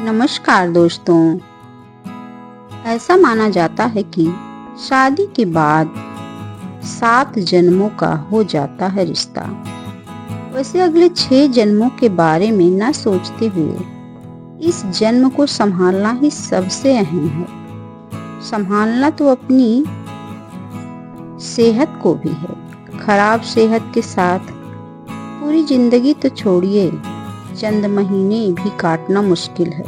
नमस्कार दोस्तों। ऐसा माना जाता है कि शादी के बाद 7 जन्मों का हो जाता है रिश्ता। वैसे अगले 6 जन्मों के बारे में न सोचते हुए इस जन्म को संभालना ही सबसे अहम है। संभालना तो अपनी सेहत को भी है। खराब सेहत के साथ पूरी जिंदगी तो छोड़िए, चंद महीने भी काटना मुश्किल है।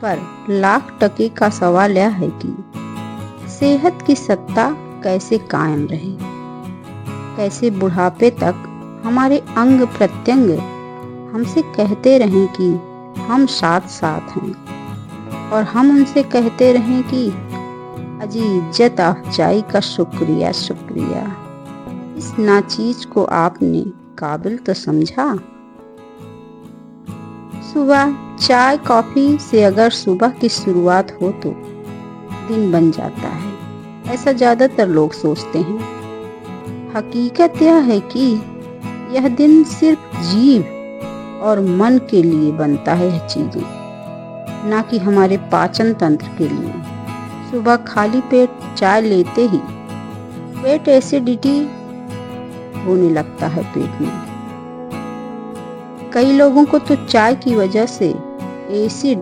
पर लाख टके का सवाल यह है कि सेहत की सत्ता कैसे कायम रहे, कैसे बुढ़ापे तक हमारे अंग प्रत्यंग हमसे कहते रहें कि हम साथ साथ हैं, और हम उनसे कहते रहें कि अजी इज्जत अफजाई का शुक्रिया शुक्रिया। इस नाचीज को आपने काबिल तो समझा। सुबह चाय कॉफी से अगर सुबह की शुरुआत हो तो दिन बन जाता है, ऐसा ज्यादातर लोग सोचते हैं। हकीकत यह है कि यह दिन सिर्फ जीभ और मन के लिए बनता है। यह चीजें ना कि हमारे पाचन तंत्र के लिए। सुबह खाली पेट चाय लेते ही पेट एसिडिटी होने लगता है पेट में। कई लोगों को तो चाय की वजह से एसिड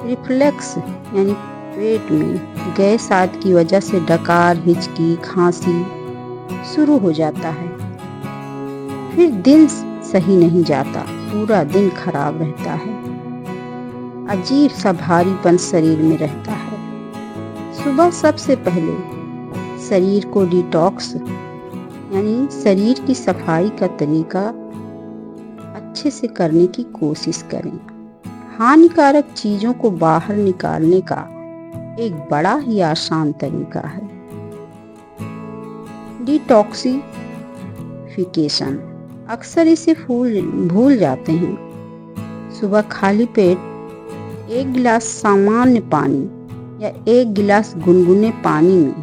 रिफ्लक्स यानी पेट में गैस आदि की वजह से डकार, हिचकी, खांसी शुरू हो जाता है। फिर दिन सही नहीं जाता, पूरा दिन खराब रहता है। अजीब सा भारीपन शरीर में रहता है। सुबह सबसे पहले शरीर को डिटॉक्स यानी शरीर की सफाई का तरीका अच्छे से करने की कोशिश करें। हानिकारक चीजों को बाहर निकालने का एक बड़ा ही आसान तरीका है डिटॉक्सिफिकेशन। अक्सर इसे भूल जाते हैं। सुबह खाली पेट 1 गिलास सामान्य पानी या 1 गिलास गुनगुने पानी में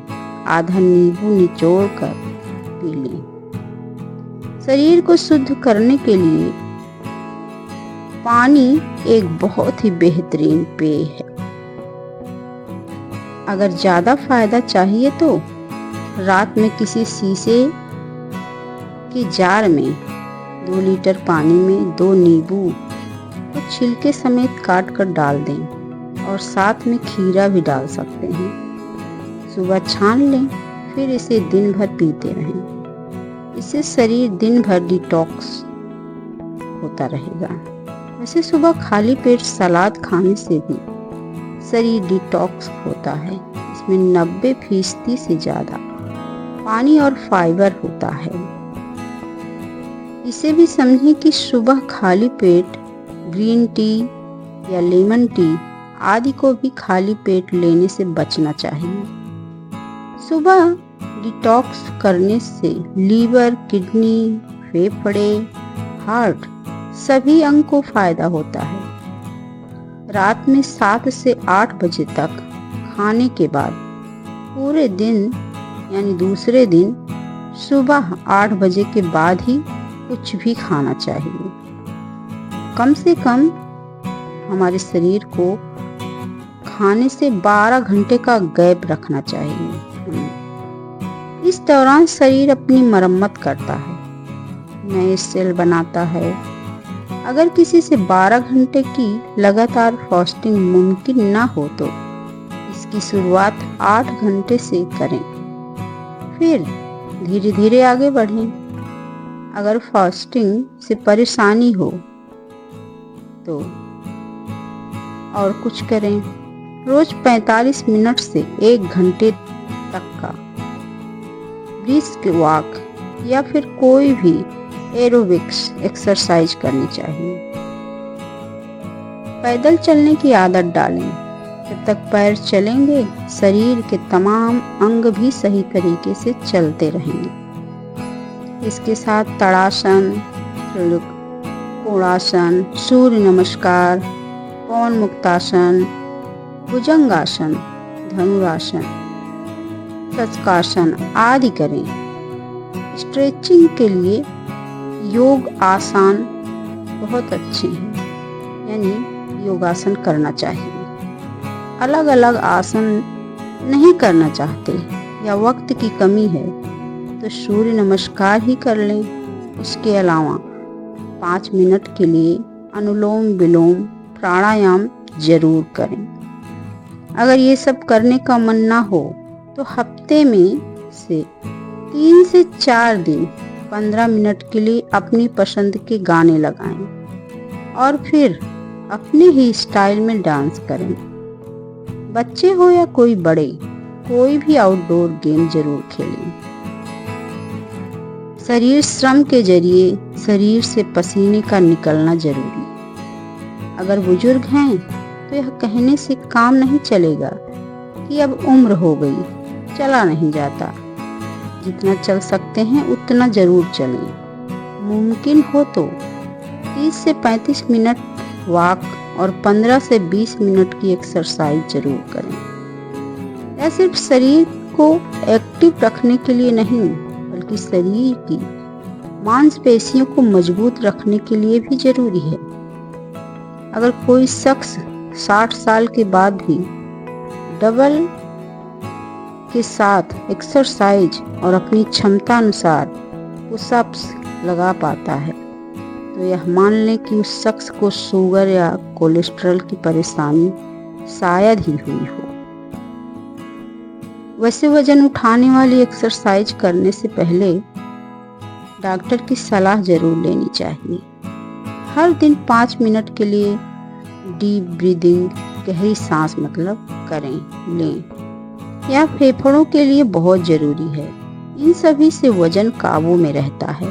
आधा नींबू निचोड़ कर पी लें। शरीर को शुद्ध करने के लिए पानी एक बहुत ही बेहतरीन पेय है। अगर ज्यादा फायदा चाहिए तो रात में किसी शीशे के जार में 2 लीटर पानी में 2 नींबू को छिलके समेत काट कर डाल दें, और साथ में खीरा भी डाल सकते हैं। सुबह छान लें, फिर इसे दिन भर पीते रहें। इससे शरीर दिन भर डिटॉक्स होता रहेगा। वैसे सुबह खाली पेट सलाद खाने से भी शरीर डिटॉक्स होता है। इसमें 90% से ज्यादा पानी और फाइबर होता है। इसे भी समझें कि सुबह खाली पेट ग्रीन टी या लेमन टी आदि को भी खाली पेट लेने से बचना चाहिए। सुबह डिटॉक्स करने से लीवर, किडनी, फेफड़े, हार्ट सभी अंग को फायदा होता है। रात में 7 से 8 बजे तक खाने के बाद पूरे दिन यानी दूसरे दिन सुबह 8 बजे के बाद ही कुछ भी खाना चाहिए। कम से कम हमारे शरीर को खाने से 12 घंटे का गैप रखना चाहिए। इस दौरान शरीर अपनी मरम्मत करता है, नए सेल बनाता है। अगर किसी से 12 घंटे की लगातार फास्टिंग मुमकिन ना हो तो इसकी शुरुआत 8 घंटे से करें, फिर धीरे धीरे आगे बढ़ें। अगर फास्टिंग से परेशानी हो तो और कुछ करें। रोज 45 मिनट से 1 घंटे तक का ब्रिस्क वॉक या फिर कोई भी एरोबिक्स एक्सरसाइज करनी चाहिए। पैदल चलने की आदत डालें। जब तक पैर चलेंगे, शरीर के तमाम अंग भी सही तरीके से चलते रहेंगे। इसके साथ तड़ासन, कोणासन, सूर्य नमस्कार, पवन मुक्तासन, भुजंगासन, धनुरासन, शशकासन आदि करें। स्ट्रेचिंग के लिए योग आसान बहुत अच्छे हैं, यानी योगासन करना चाहिए। अलग अलग आसन नहीं करना चाहते या वक्त की कमी है तो सूर्य नमस्कार ही कर लें। इसके अलावा 5 मिनट के लिए अनुलोम विलोम प्राणायाम जरूर करें। अगर ये सब करने का मन ना हो तो हफ्ते में से 3 से 4 दिन 15 मिनट के लिए अपनी पसंद के गाने लगाएं और फिर अपने ही स्टाइल में डांस करें। बच्चे हो या कोई बड़े, कोई भी आउटडोर गेम जरूर खेलें। शरीर श्रम के जरिए शरीर से पसीने का निकलना जरूरी। अगर बुजुर्ग हैं तो यह कहने से काम नहीं चलेगा कि अब उम्र हो गई, चला नहीं जाता। जितना चल सकते हैं उतना जरूर चलें। मुमकिन हो तो 30 से 35 मिनट वॉक और 15 से 20 मिनट की एक्सरसाइज जरूर करें। यह सिर्फ शरीर को एक्टिव रखने के लिए नहीं बल्कि शरीर की मांसपेशियों को मजबूत रखने के लिए भी जरूरी है। अगर कोई शख्स 60 साल के बाद भी डबल के साथ एक्सरसाइज और अपनी क्षमता अनुसार पुशअप्स लगा पाता है तो यह मान लें कि उस शख्स को शुगर या कोलेस्ट्रॉल की परेशानी शायद ही हुई हो। वैसे वजन उठाने वाली एक्सरसाइज करने से पहले डॉक्टर की सलाह जरूर लेनी चाहिए। हर दिन 5 मिनट के लिए डीप ब्रीदिंग, गहरी सांस लें। यह फेफड़ों के लिए बहुत जरूरी है। इन सभी से वजन काबू में रहता है।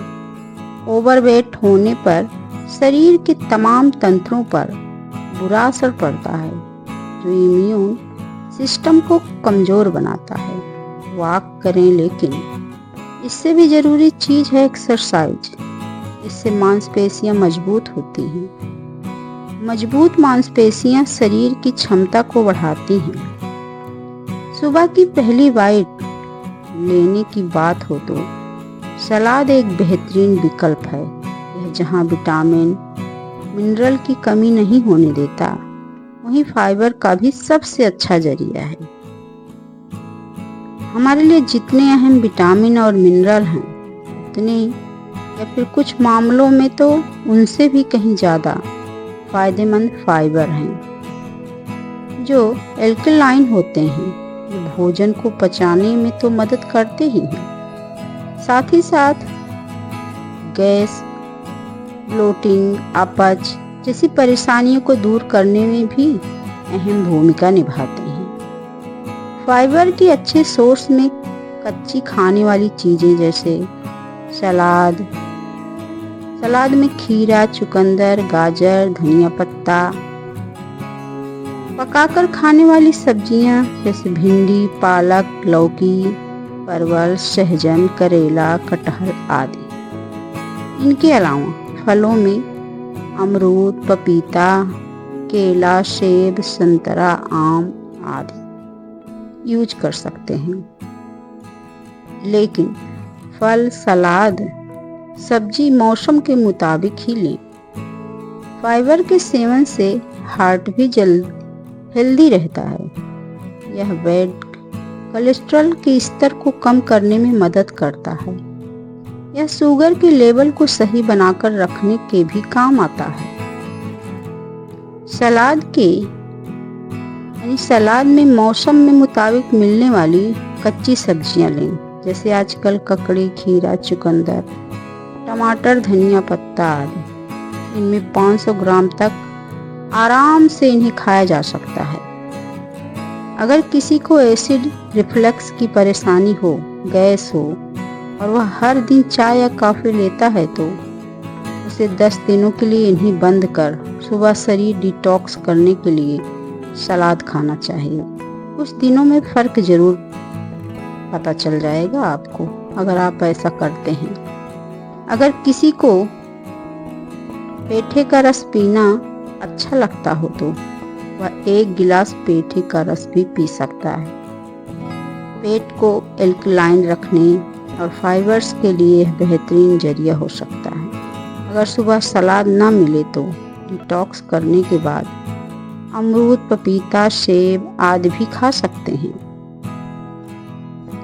ओवरवेट होने पर शरीर के तमाम तंत्रों पर बुरा असर पड़ता है जो इम्यून सिस्टम को कमजोर बनाता है। वॉक करें, लेकिन इससे भी जरूरी चीज है एक्सरसाइज। इससे मांसपेशियां मजबूत होती हैं। मजबूत मांसपेशियां शरीर की क्षमता को बढ़ाती हैं। सुबह की पहली बाइट लेने की बात हो तो सलाद एक बेहतरीन विकल्प है। यह जहां विटामिन मिनरल की कमी नहीं होने देता, वहीं फाइबर का भी सबसे अच्छा जरिया है। हमारे लिए जितने अहम विटामिन और मिनरल हैं उतने या फिर कुछ मामलों में तो उनसे भी कहीं ज़्यादा फायदेमंद फाइबर हैं जो एल्कलाइन होते हैं। ये भोजन को पचाने में तो मदद करते ही हैं, साथ ही साथ गैस, ब्लोटिंग, अपच जैसी परेशानियों को दूर करने में भी अहम भूमिका निभाते हैं। फाइबर के अच्छे सोर्स में कच्ची खाने वाली चीजें जैसे सलाद में खीरा, चुकंदर, गाजर, धनिया पत्ता, पकाकर खाने वाली सब्जियां जैसे भिंडी, पालक, लौकी, परवल, सहजन, करेला, कटहल आदि। इनके अलावा फलों में अमरूद, पपीता, केला, सेब, संतरा, आम आदि यूज कर सकते हैं। लेकिन फल, सलाद, सब्जी मौसम के मुताबिक ही लें। फाइबर के सेवन से हार्ट भी हेल्दी रहता है। यह बैड कोलेस्ट्रॉल के स्तर को कम करने में मदद करता है। यह शुगर के लेवल को सही बनाकर रखने के भी काम आता है। सलाद में मौसम में मुताबिक मिलने वाली कच्ची सब्जियां लें, जैसे आजकल ककड़ी, खीरा, चुकंदर, टमाटर, धनिया पत्ता आदि। इनमें 500 ग्राम तक आराम से इन्हें खाया जा सकता है। अगर किसी को एसिड रिफ्लक्स की परेशानी हो, गैस हो और वह हर दिन चाय या कॉफी लेता है तो उसे 10 दिनों के लिए इन्हें बंद कर सुबह शरीर डिटॉक्स करने के लिए सलाद खाना चाहिए। कुछ दिनों में फर्क जरूर पता चल जाएगा आपको अगर आप ऐसा करते हैं। अगर किसी को पेठे का रस पीना अच्छा लगता हो तो वह 1 गिलास पेठे का रस भी पी सकता है। पेट को एल्कलाइन रखने और फाइबर्स के लिए बेहतरीन जरिया हो सकता है। अगर सुबह सलाद ना मिले तो डिटॉक्स करने के बाद अमरूद, पपीता, सेब आदि भी खा सकते हैं।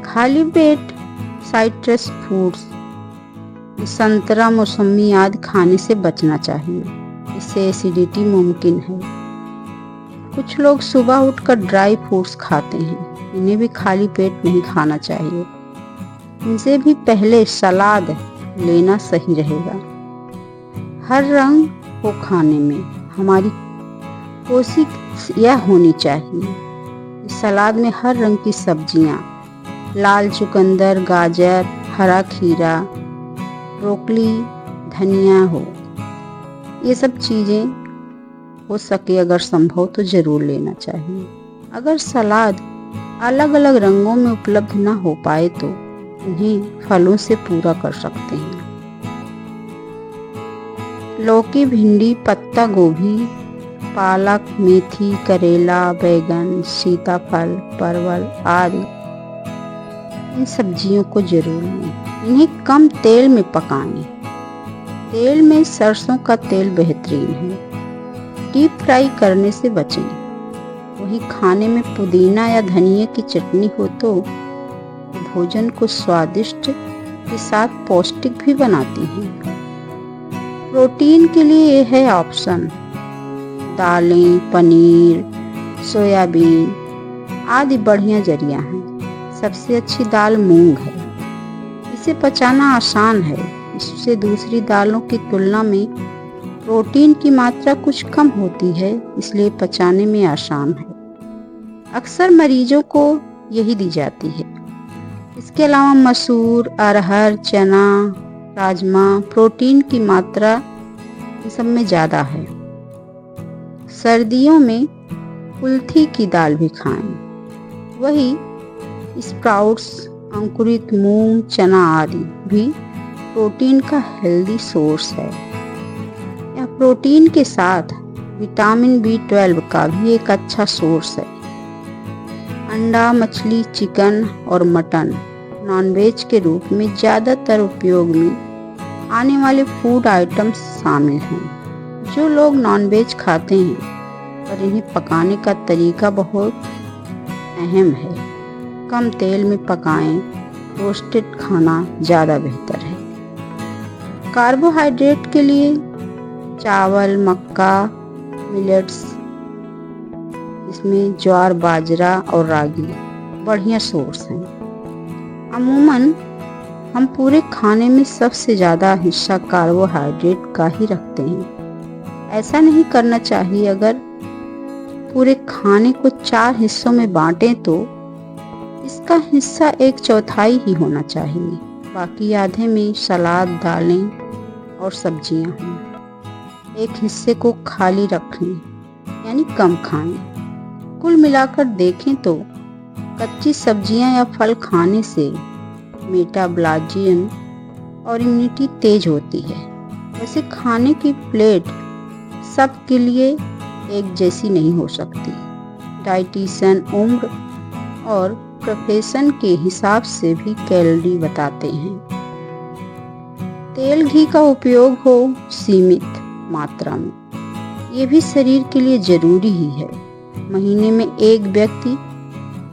खाली पेट साइट्रस फ्रूट्स, संतरा, मौसमी आदि खाने से बचना चाहिए, इससे एसिडिटी मुमकिन है। कुछ लोग सुबह उठकर ड्राई फ्रूट्स खाते हैं, इन्हें भी खाली पेट नहीं खाना चाहिए। इनसे भी पहले सलाद लेना सही रहेगा। हर रंग को खाने में हमारी कोशिश यह होनी चाहिए, सलाद में हर रंग की सब्जियां, लाल चुकंदर, गाजर, हरा खीरा, ब्रोकली, धनिया हो, ये सब चीज़ें हो सके अगर संभव तो ज़रूर लेना चाहिए। अगर सलाद अलग अलग रंगों में उपलब्ध न हो पाए तो इन्हें फलों से पूरा कर सकते हैं। लौकी, भिंडी, पत्ता गोभी, पालक, मेथी, करेला, बैगन, सीताफल, परवल आदि इन सब्जियों को जरूर लें। इन्हें कम तेल में पकाएं। तेल में सरसों का तेल बेहतरीन है। डीप फ्राई करने से बचें। वही खाने में पुदीना या धनिया की चटनी हो तो भोजन को स्वादिष्ट के साथ पौष्टिक भी बनाती है। प्रोटीन के लिए यह है ऑप्शन दालें, पनीर, सोयाबीन आदि बढ़िया जरिया हैं। सबसे अच्छी दाल मूंग है। इसे पचाना आसान है। इससे दूसरी दालों की तुलना में प्रोटीन की मात्रा कुछ कम होती है, इसलिए पचाने में आसान है। अक्सर मरीजों को यही दी जाती है। इसके अलावा मसूर, अरहर, चना, राजमा प्रोटीन की मात्रा इन सब में ज़्यादा है। सर्दियों में कुल्थी की दाल भी खाएं। वही स्प्राउट्स, अंकुरित मूंग, चना आदि भी प्रोटीन का हेल्दी सोर्स है। यह प्रोटीन के साथ विटामिन B12 का भी एक अच्छा सोर्स है। अंडा, मछली, चिकन और मटन नॉनवेज के रूप में ज़्यादातर उपयोग में आने वाले फूड आइटम्स शामिल हैं। जो लोग नॉनवेज खाते हैं पर इन्हें पकाने का तरीका बहुत अहम है। कम तेल में पकाएं। रोस्टेड खाना ज़्यादा बेहतर है। कार्बोहाइड्रेट के लिए चावल, मक्का, मिलेट्स, इसमें ज्वार, बाजरा और रागी बढ़िया सोर्स हैं। अमूमन हम पूरे खाने में सबसे ज़्यादा हिस्सा कार्बोहाइड्रेट का ही रखते हैं। ऐसा नहीं करना चाहिए। अगर पूरे खाने को 4 हिस्सों में बांटें तो इसका हिस्सा 1/4 ही होना चाहिए। बाकी आधे में सलाद, दालें और सब्जियां हों। एक हिस्से को खाली रखें, यानी कम खाएं। कुल मिलाकर देखें तो कच्ची सब्जियां या फल खाने से मेटाबॉलिज्म और इम्यूनिटी तेज होती है। वैसे खाने की प्लेट सबके लिए एक जैसी नहीं हो सकती। डाइटिशियन उम्र और प्रोफेशन के हिसाब से भी कैलोरी बताते हैं। तेल, घी का उपयोग हो सीमित मात्रा में, ये भी शरीर के लिए जरूरी ही है। महीने में एक व्यक्ति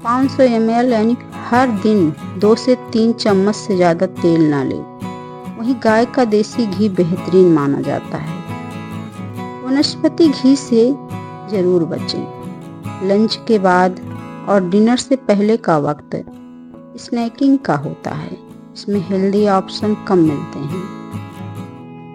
500 ml यानी हर दिन 2 से 3 चम्मच से ज़्यादा तेल ना ले। वहीं गाय का देसी घी बेहतरीन माना जाता है। वनस्पति घी से ज़रूर बचें। लंच के बाद और डिनर से पहले का वक्त स्नैकिंग का होता है। इसमें हेल्दी ऑप्शन कम मिलते हैं।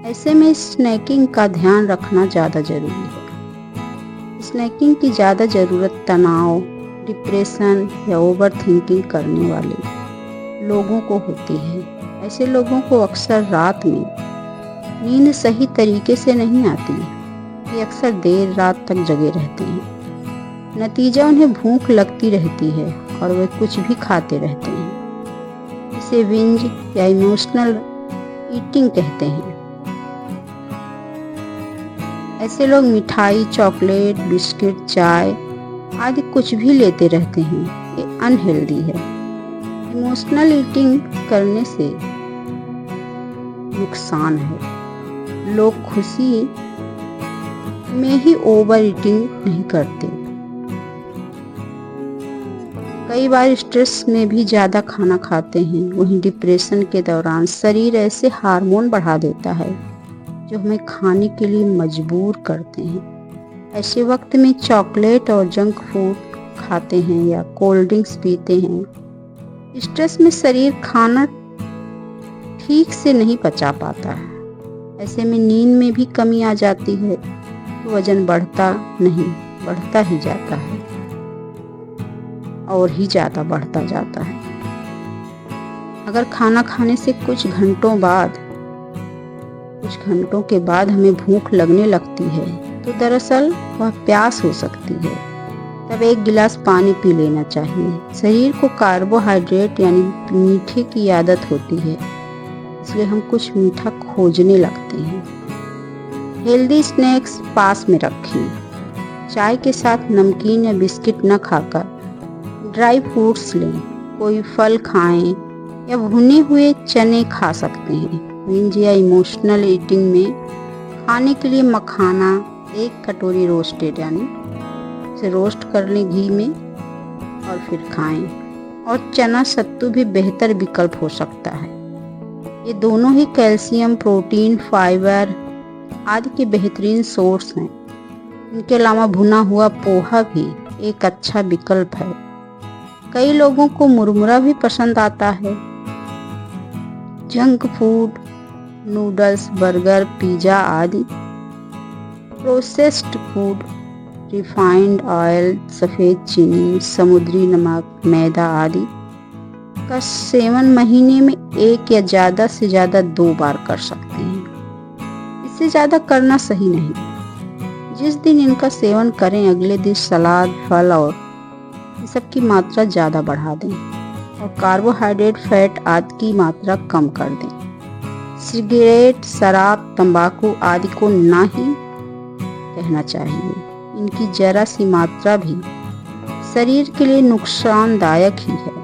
ऐसे में स्नैकिंग का ध्यान रखना ज़्यादा ज़रूरी है। स्नैकिंग की ज़्यादा ज़रूरत तनाव, डिप्रेशन या ओवर थिंकिंग करने वाले लोगों को होती है। ऐसे लोगों को अक्सर रात में नींद सही तरीके से नहीं आती। ये अक्सर देर रात तक जगे रहते हैं। नतीजा उन्हें भूख लगती रहती है और वे कुछ भी खाते रहते हैं। इसे बिंज या इमोशनल ईटिंग कहते हैं। ऐसे लोग मिठाई, चॉकलेट, बिस्किट, चाय आदि कुछ भी लेते रहते हैं। ये अनहेल्दी है। इमोशनल ईटिंग करने से नुकसान है। लोग खुशी में ही ओवर ईटिंग नहीं करते। कई बार स्ट्रेस में भी ज़्यादा खाना खाते हैं। वहीं डिप्रेशन के दौरान शरीर ऐसे हार्मोन बढ़ा देता है जो हमें खाने के लिए मजबूर करते हैं। ऐसे वक्त में चॉकलेट और जंक फूड खाते हैं या कोल्ड ड्रिंक्स पीते हैं। स्ट्रेस में शरीर खाना ठीक से नहीं पचा पाता है। ऐसे में नींद में भी कमी आ जाती है तो वजन बढ़ता नहीं, बढ़ता ही जाता है और ही ज़्यादा बढ़ता जाता है। अगर खाना खाने से कुछ घंटों के बाद हमें भूख लगने लगती है तो दरअसल वह प्यास हो सकती है। तब एक गिलास पानी पी लेना चाहिए। शरीर को कार्बोहाइड्रेट यानी मीठे की आदत होती है, इसलिए हम कुछ मीठा खोजने लगते हैं। हेल्दी स्नैक्स पास में रखें। चाय के साथ नमकीन या बिस्किट न खाकर ड्राई फ्रूट्स लें। कोई फल खाएं या भुने हुए चने खा सकते हैं। बिंज या इमोशनल ईटिंग में खाने के लिए मखाना 1 कटोरी रोस्टेड यानी उसे रोस्ट कर लें घी में और फिर खाएं। और चना सत्तू भी बेहतर विकल्प हो सकता है। ये दोनों ही कैल्शियम, प्रोटीन, फाइबर आदि के बेहतरीन सोर्स हैं। इनके अलावा भुना हुआ पोहा भी एक अच्छा विकल्प है। कई लोगों को मुरमुरा भी पसंद आता है। Junk food, noodles, burger, pizza आदि प्रोसेस्ड फूड, रिफाइंड ऑयल, सफ़ेद चीनी, समुद्री नमक, मैदा आदि का सेवन महीने में 1 या ज़्यादा से ज़्यादा 2 बार कर सकते हैं। इससे ज़्यादा करना सही नहीं। जिस दिन इनका सेवन करें अगले दिन सलाद, फल और इन सब की मात्रा ज़्यादा बढ़ा दें और कार्बोहाइड्रेट, फैट आदि की मात्रा कम कर दें। सिगरेट, शराब, तंबाकू आदि को ना ही कहना चाहिए। इनकी जरा सी मात्रा भी शरीर के लिए नुकसानदायक ही है।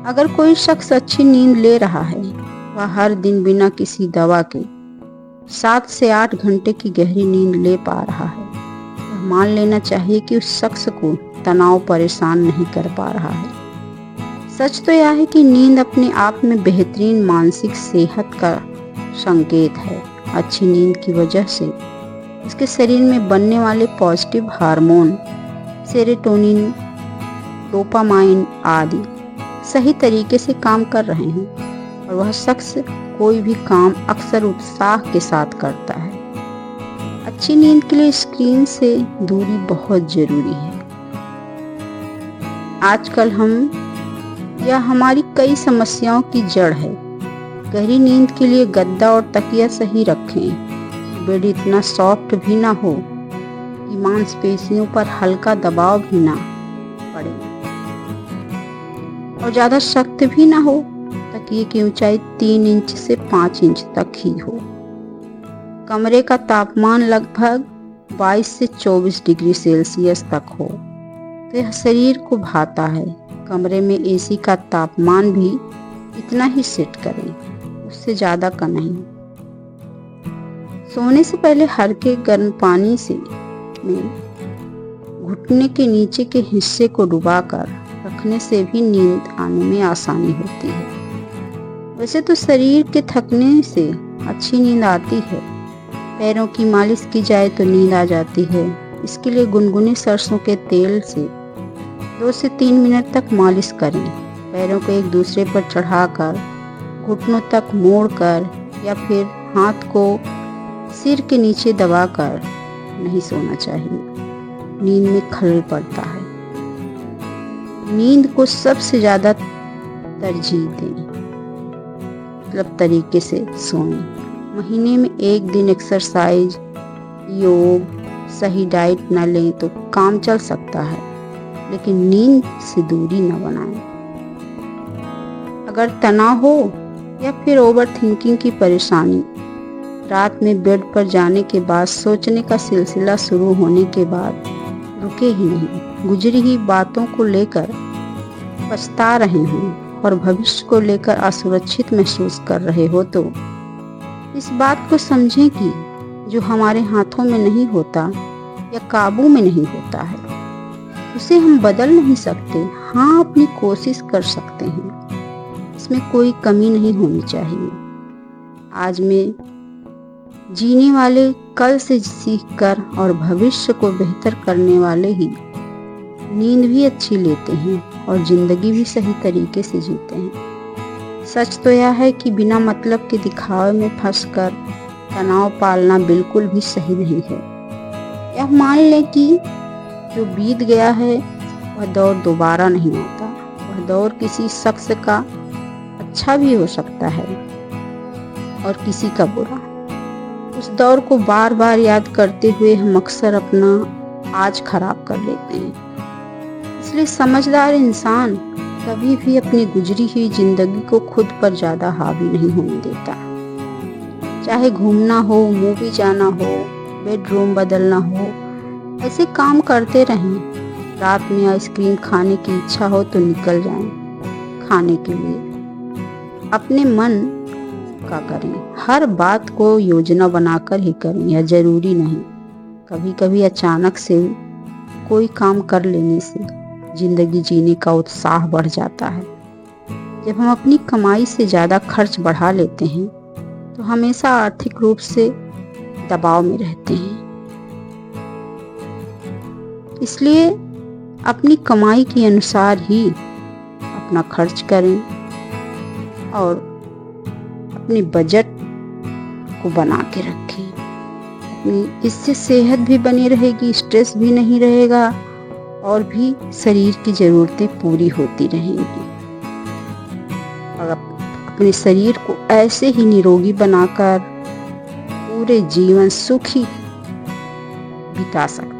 अगर कोई शख्स अच्छी नींद ले रहा है, वह हर दिन बिना किसी दवा के 7 से 8 घंटे की गहरी नींद ले पा रहा है, मान लेना चाहिए कि उस शख्स को तनाव परेशान नहीं कर पा रहा है। सच तो यह है कि नींद अपने आप में बेहतरीन मानसिक सेहत का संकेत है। अच्छी नींद की वजह से इसके शरीर में बनने वाले पॉजिटिव हार्मोन सेरोटोनिन, डोपामाइन आदि सही तरीके से काम कर रहे हैं और वह शख्स कोई भी काम अक्सर उत्साह के साथ करता है। अच्छी नींद के लिए स्क्रीन से दूरी बहुत जरूरी है। आजकल यह हमारी कई समस्याओं की जड़ है। गहरी नींद के लिए गद्दा और तकिया सही रखें। बेड इतना सॉफ्ट भी ना हो कि मांसपेशियों पर हल्का दबाव भी ना पड़े और ज़्यादा सख्त भी ना हो। तकिए की ऊंचाई 3 इंच से 5 इंच तक ही हो। कमरे का तापमान लगभग 22 से 24 डिग्री सेल्सियस तक हो तो यह शरीर को भाता है। कमरे में एसी का तापमान भी इतना ही सेट करें, उससे ज़्यादा का नहीं। सोने से पहले हल्के गर्म पानी से में घुटने के नीचे के हिस्से को डुबाकर रखने से भी नींद आने में आसानी होती है। वैसे तो शरीर के थकने से अच्छी नींद आती है। पैरों की मालिश की जाए तो नींद आ जाती है। इसके लिए गुनगुने सरसों के तेल से 2 से 3 मिनट तक मालिश करें। पैरों को एक दूसरे पर चढ़ाकर घुटनों तक मोड़कर या फिर हाथ को सिर के नीचे दबाकर नहीं सोना चाहिए। नींद में खलल पड़ता है। नींद को सबसे ज़्यादा तरजीह दें, मतलब तरीके से सोएं। महीने में 1 दिन एक्सरसाइज, योग, सही डाइट न लें तो काम चल सकता है, लेकिन नींद से दूरी न बनाएं। अगर तनाव हो या फिर ओवर थिंकिंग की परेशानी, रात में बेड पर जाने के बाद सोचने का सिलसिला शुरू होने के बाद रुके ही नहीं, गुजरी ही बातों को लेकर पछता रहे हों और भविष्य को लेकर असुरक्षित महसूस कर रहे हो तो इस बात को समझें कि जो हमारे हाथों में नहीं होता या काबू में नहीं होता है, उसे हम बदल नहीं सकते। हाँ, अपनी कोशिश कर सकते हैं, इसमें कोई कमी नहीं होनी चाहिए। आज में जीने वाले कल से सीखकर और भविष्य को बेहतर करने वाले ही नींद भी अच्छी लेते हैं और जिंदगी भी सही तरीके से जीते हैं। सच तो यह है कि बिना मतलब के दिखावे में फंसकर तनाव पालना बिल्कुल भी सही नहीं है। यह मान लें कि जो बीत गया है वह दौर दोबारा नहीं आता। वह दौर किसी शख्स का अच्छा भी हो सकता है और किसी का बुरा। उस दौर को बार बार याद करते हुए हम अक्सर अपना आज खराब कर लेते हैं। इसलिए समझदार इंसान कभी भी अपनी गुजरी हुई जिंदगी को खुद पर ज्यादा हावी नहीं होने देता। चाहे घूमना हो, मूवी जाना हो, बेडरूम बदलना हो, ऐसे काम करते रहें। रात में आइसक्रीम खाने की इच्छा हो तो निकल जाएं खाने के लिए। अपने मन का करें, हर बात को योजना बनाकर ही करें, यह जरूरी नहीं। कभी कभी अचानक से कोई काम कर लेने से जिंदगी जीने का उत्साह बढ़ जाता है। जब हम अपनी कमाई से ज़्यादा खर्च बढ़ा लेते हैं तो हमेशा आर्थिक रूप से दबाव में रहते हैं। इसलिए अपनी कमाई के अनुसार ही अपना खर्च करें और अपने बजट को बना के रखें। इससे सेहत भी बनी रहेगी, स्ट्रेस भी नहीं रहेगा और भी शरीर की ज़रूरतें पूरी होती रहेंगी। और अपने शरीर को ऐसे ही निरोगी बनाकर पूरे जीवन सुखी बिता सकते।